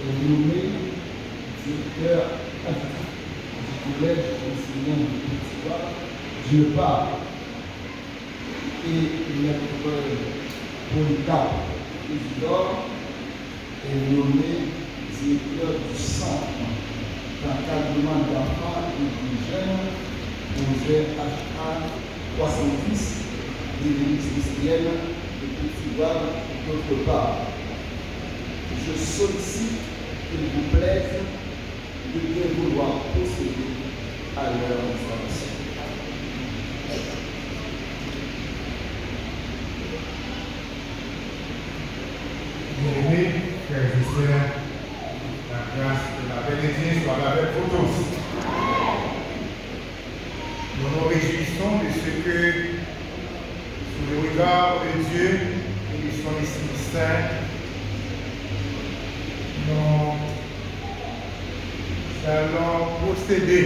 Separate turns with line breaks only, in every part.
est nommé directeur adjoint du collège enseignant de Petit-Bois, je parle. Et notre Polycarpe Isidore est nommé directeur du centre d'encadrement d'enfants et de jeunes projet HA 310 de l'église chrétienne de Petit-Bois d'autre part. Je sollicite qu'il vous plaise de bien vouloir procéder à leur installation.
Bien-aimés, frères et sœurs, la grâce de la bénédiction soit avec vous tous. Nous nous réjouissons de ce que, sous le regard de Dieu et de son Esprit Saint, nous allons procéder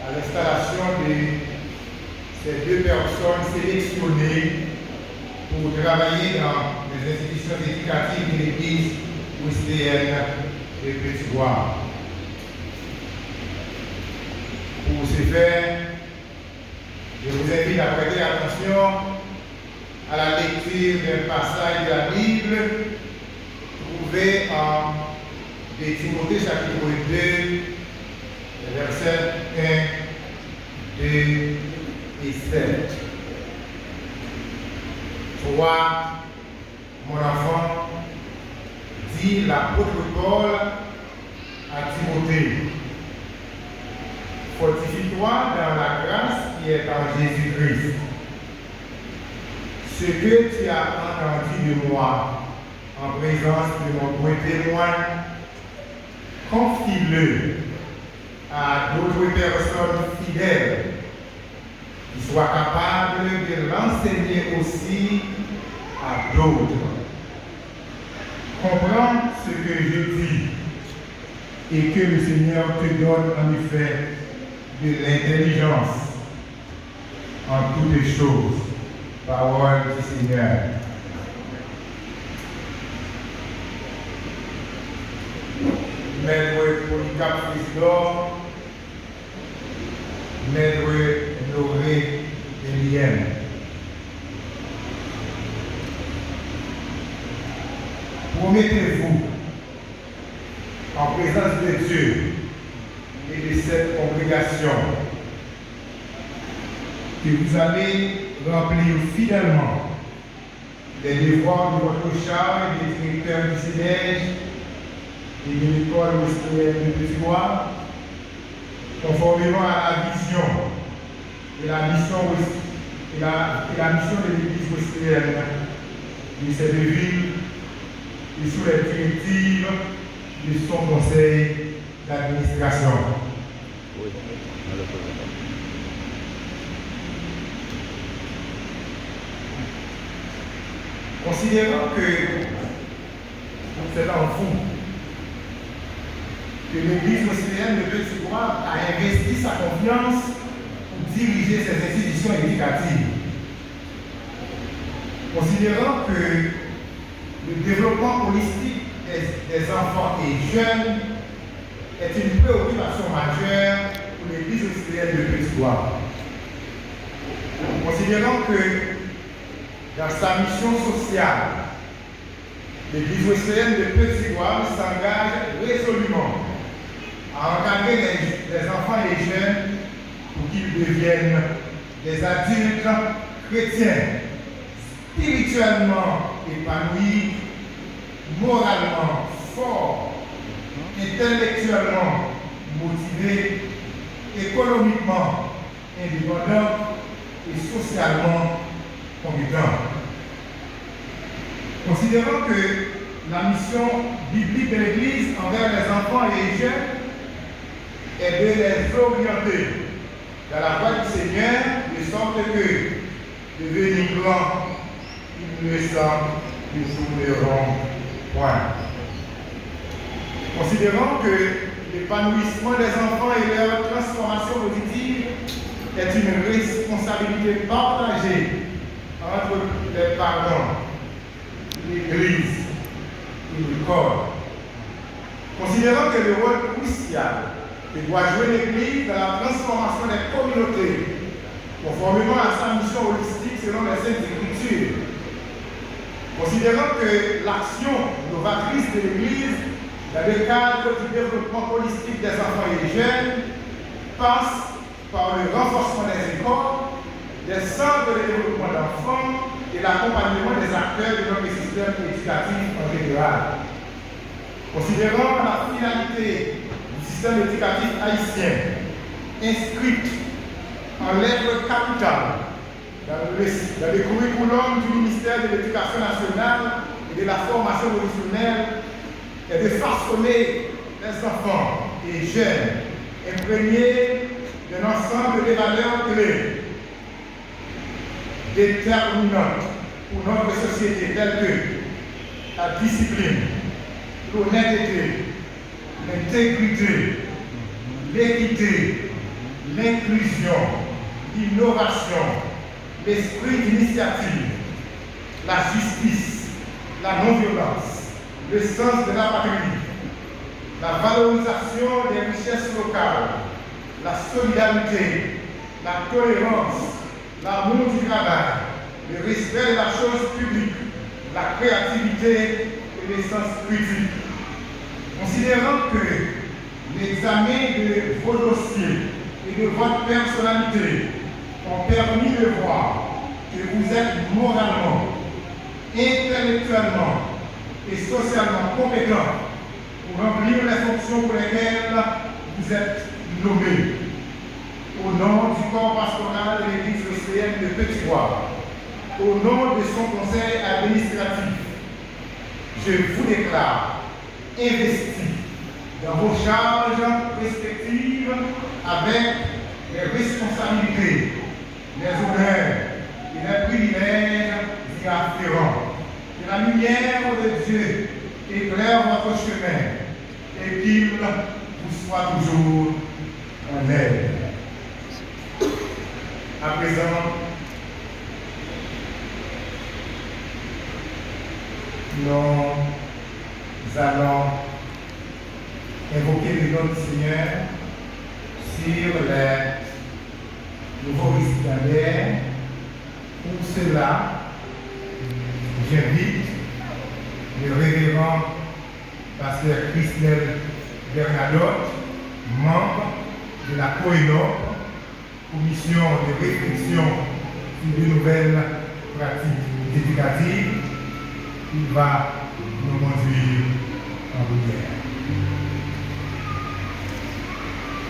à l'installation de ces deux personnes sélectionnées pour travailler dans les institutions éducatives de l'Église ouest-indienne de Petit-Bois. Pour ce faire, je vous invite à prêter attention à la lecture d'un passage de la Bible trouvé en 2 Timothée chapitre 2, versets 1, 2 et 7. Toi, mon enfant, dit l'apôtre Paul à Timothée, fortifie-toi dans la grâce qui est en Jésus-Christ. Ce que tu as entendu de moi en présence de mon bon témoin, confie-le à d'autres personnes fidèles qui soient capables de l'enseigner aussi à d'autres. Comprends ce que je dis et que le Seigneur te donne en effet de l'intelligence en toutes choses. Parole du Seigneur. Maître Polycarpe Isidore, Maître Noré Elienne. Promettez-vous, en présence de Dieu et de cette congrégation, que vous allez remplir fidèlement les devoirs de votre charge de directeur du CDEJ et de l'école ouest-indienne de Petit-Bois, conformément à la vision et la mission de l'Église ouest-indienne de cette ville et sous les directives de son conseil d'administration. Oui. Considérant que c'est en vous que l'Église ouest-indienne de Petit-Bois a investi sa confiance pour diriger ses institutions éducatives. Considérant que le développement holistique des enfants et jeunes est une préoccupation majeure pour l'Église ouest-indienne de Petit-Bois. Considérant que dans sa mission sociale, l'Église ouest-indienne de Petit-Bois s'engage résolument à encadrer les enfants et les jeunes pour qu'ils deviennent des adultes chrétiens, spirituellement épanouis, moralement forts, intellectuellement motivés, économiquement indépendants et socialement compétents. Considérant que la mission biblique de l'Église envers les enfants et les jeunes est de les orienter dans la voie du Seigneur, de sorte que, devenir grand, ils ne s'en souviendront point. Considérant que l'épanouissement des enfants et leur transformation positive est une responsabilité partagée entre les parents, l'Église et l'école. Considérant que le rôle crucial que doit jouer l'Église dans la transformation des communautés, conformément à sa mission holistique selon les Saintes Écritures, considérant que l'action novatrice de l'Église dans le cadre du développement holistique des enfants et des jeunes passe par le renforcement des écoles, des centres de développement d'enfants et l'accompagnement des acteurs de notre système éducatif en général. Considérant la finalité du système éducatif haïtien inscrite en lettres capitales dans le curriculum du ministère de l'Éducation nationale et de la formation professionnelle, est de façonner les enfants et jeunes imprégnés d'un ensemble de valeurs clés déterminantes pour notre société telles que la discipline, l'honnêteté, l'intégrité, l'équité, l'inclusion, l'innovation, l'esprit d'initiative, la justice, la non-violence, le sens de la patrie, la valorisation des richesses locales, la solidarité, la tolérance, l'amour du travail, le respect de la chose publique, la créativité et le sens critique. Considérant que l'examen de vos dossiers et de votre personnalité ont permis de voir que vous êtes moralement, intellectuellement et socialement compétent pour remplir les fonctions pour lesquelles vous êtes nommé. Au nom du corps pastoral de l'Église chrétienne de Petit-Bois, au nom de son conseil administratif, je vous déclare investi dans vos charges respectives avec les responsabilités, les honneurs et les privilèges y afférents. Que la lumière de Dieu éclaire votre chemin et qu'il vous soit toujours en aide. À présent, nous allons invoquer le nom du Seigneur sur les nouveaux récipiendaires. Pour cela, j'invite le révérend pasteur Christelle Bernadotte, membre de la COENOP, commission de réflexion sur de nouvelles pratiques éducatives, qui va nous conduire en prière.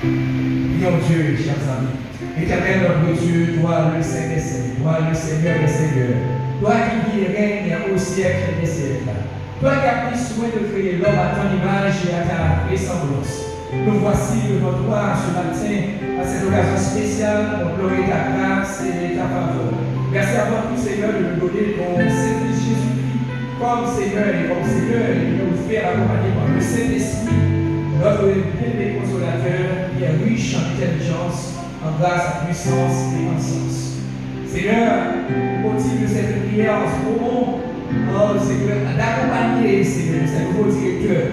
Prions Dieu, chers amis. Éternel notre Dieu, toi le Saint des Saints, toi le Seigneur des Seigneurs, toi qui vis et règnes au siècle des siècles, toi qui as pris soin de créer l'homme à ton image et à ta ressemblance. Nous voici devant toi ce matin, à cette occasion spéciale, pour pleurer ta grâce et ta faveur. Merci à toi, Seigneur, de nous donner ton Saint-Fils Jésus-Christ comme Seigneur et de nous faire accompagner par le Saint-Esprit, notre bien-aimé consolateur, qui est riche en intelligence, en grâce, en puissance et en sens. Seigneur, continue cette prière en ce moment, Seigneur, d'accompagner, Seigneur, ces nouveaux directeurs,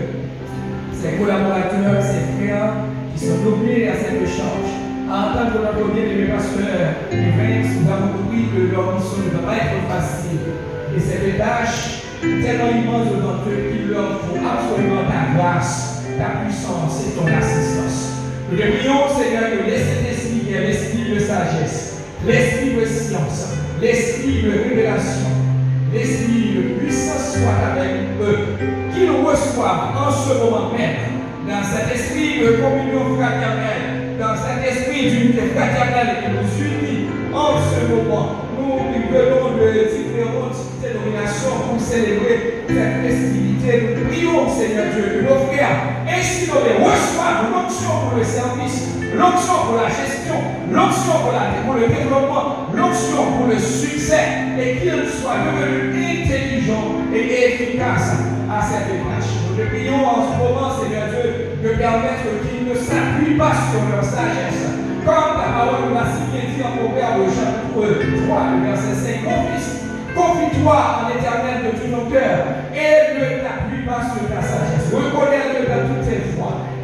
ces collaborateurs, ces frères qui sont nommés à cette charge. En tant que notre bien-aimé pasteur, nous avons compris que leur mission ne va pas être facile. Et cette tâche tellement immense devant eux qu'il leur faut absolument ta grâce, ta puissance et ton assistance. Nous te prions, Seigneur, que l'esprit qui est l'esprit de sagesse, l'esprit de science, l'esprit de révélation, l'esprit de puissance soit avec eux, qu'ils reçoivent en ce moment même, dans cet esprit de communion fraternelle, dans cet esprit d'unité fraternelle qui nous unit en ce moment. Nous venons de différentes dénominations pour célébrer cette festivité. Nous prions, Seigneur Dieu, de nos frères, ainsi nous les reçoivent l'onction pour le service, l'onction pour la gestion, l'onction pour le développement, l'onction pour le succès, et qu'ils soient devenus intelligents et efficaces à cette tâche. Nous te prions en ce moment, Seigneur Dieu, de permettre qu'ils ne s'appuient pas sur leur sagesse, comme ta parole nous l'a si bien dit en Proverbe chapitre 3, le verset 5. Mon fils, confie-toi en l'Éternel de tout ton cœur et ne t'appuie pas sur ta sagesse. Reconnais-le dans toutes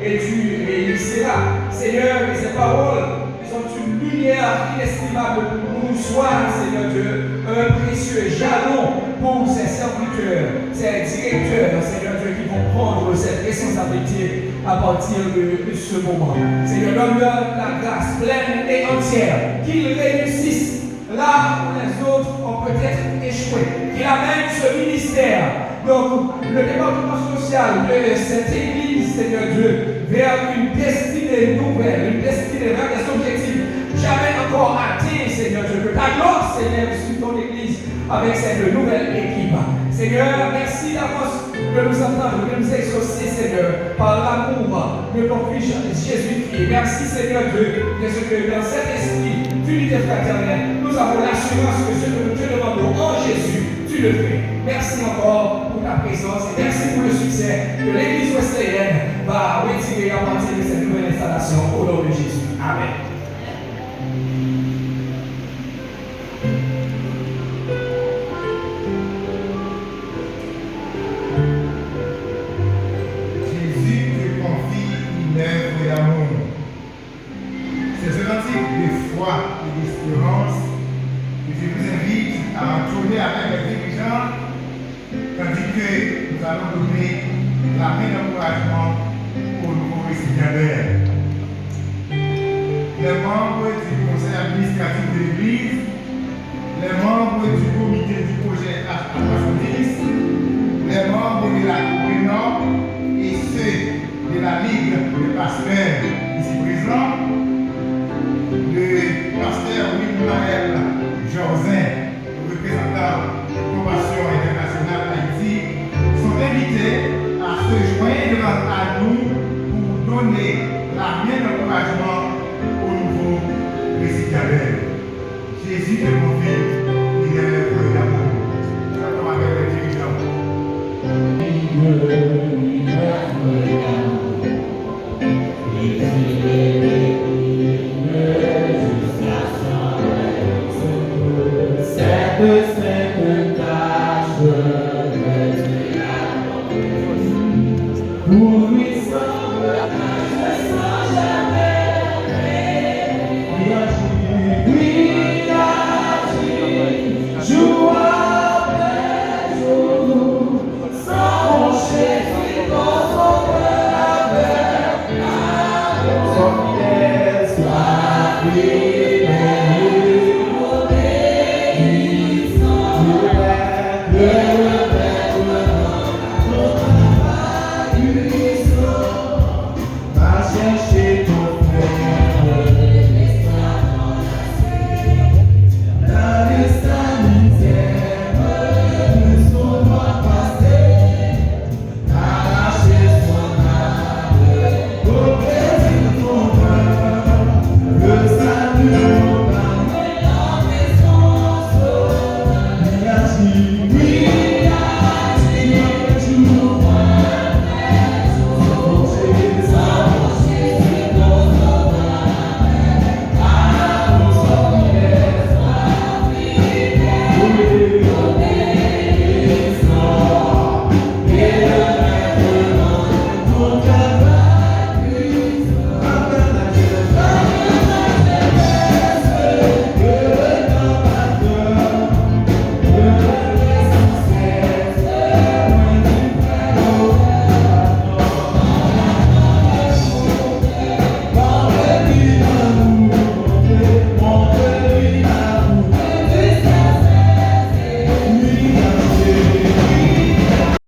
et tu réussiras. Seigneur, que ces paroles sont une lumière inestimable pour nous, soit, Seigneur Dieu, un précieux jalon pour ces serviteurs, ces directeurs, Seigneur Dieu, qui vont prendre cette responsabilité à partir de ce moment. Seigneur, donne-leur la grâce pleine et entière, qu'ils réussissent là où les autres ont peut-être échoué, qu'ils amènent ce ministère, donc le département social de cette église, Seigneur Dieu, vers une destinée nouvelle, une destinée vers des objectifs jamais encore atteints, Seigneur Dieu. Que ta gloire, Seigneur, sur ton église avec cette nouvelle équipe. Seigneur, merci d'avance de nous entendre, de nous exaucer, Seigneur, par l'amour de ton Fils Jésus-Christ. Merci, Seigneur Dieu, de ce que dans cet esprit d'unité fraternelle, nous avons l'assurance que ce que nous te demandons en Jésus, tu le fais. Merci encore pour ta présence et merci pour le succès que l'Église wesléenne va retirer à partir de cette nouvelle installation au nom de Jésus. Amen.
Jésus te confie une œuvre d'amour. C'est ce cantique de foi et d'espérance que je vous invite à tourner avec les dirigeants, tandis que nous allons donner la main d'encouragement au nouveau récipiendaire. Les membres du conseil administratif de l'Église, les membres du comité du projet H310, les membres de la Cour et ceux de la Ligue des pasteurs ici présents, le pasteur Wilmaël Jorzin, représentant de Compassion Internationale Haïti, sont invités à se joindre à nous pour donner la main d'encouragement au nouveau récipiendaire. Jésus te confie, il est l'œuvre d'amour. Chantons avec les dirigeants.
Pour lui seul.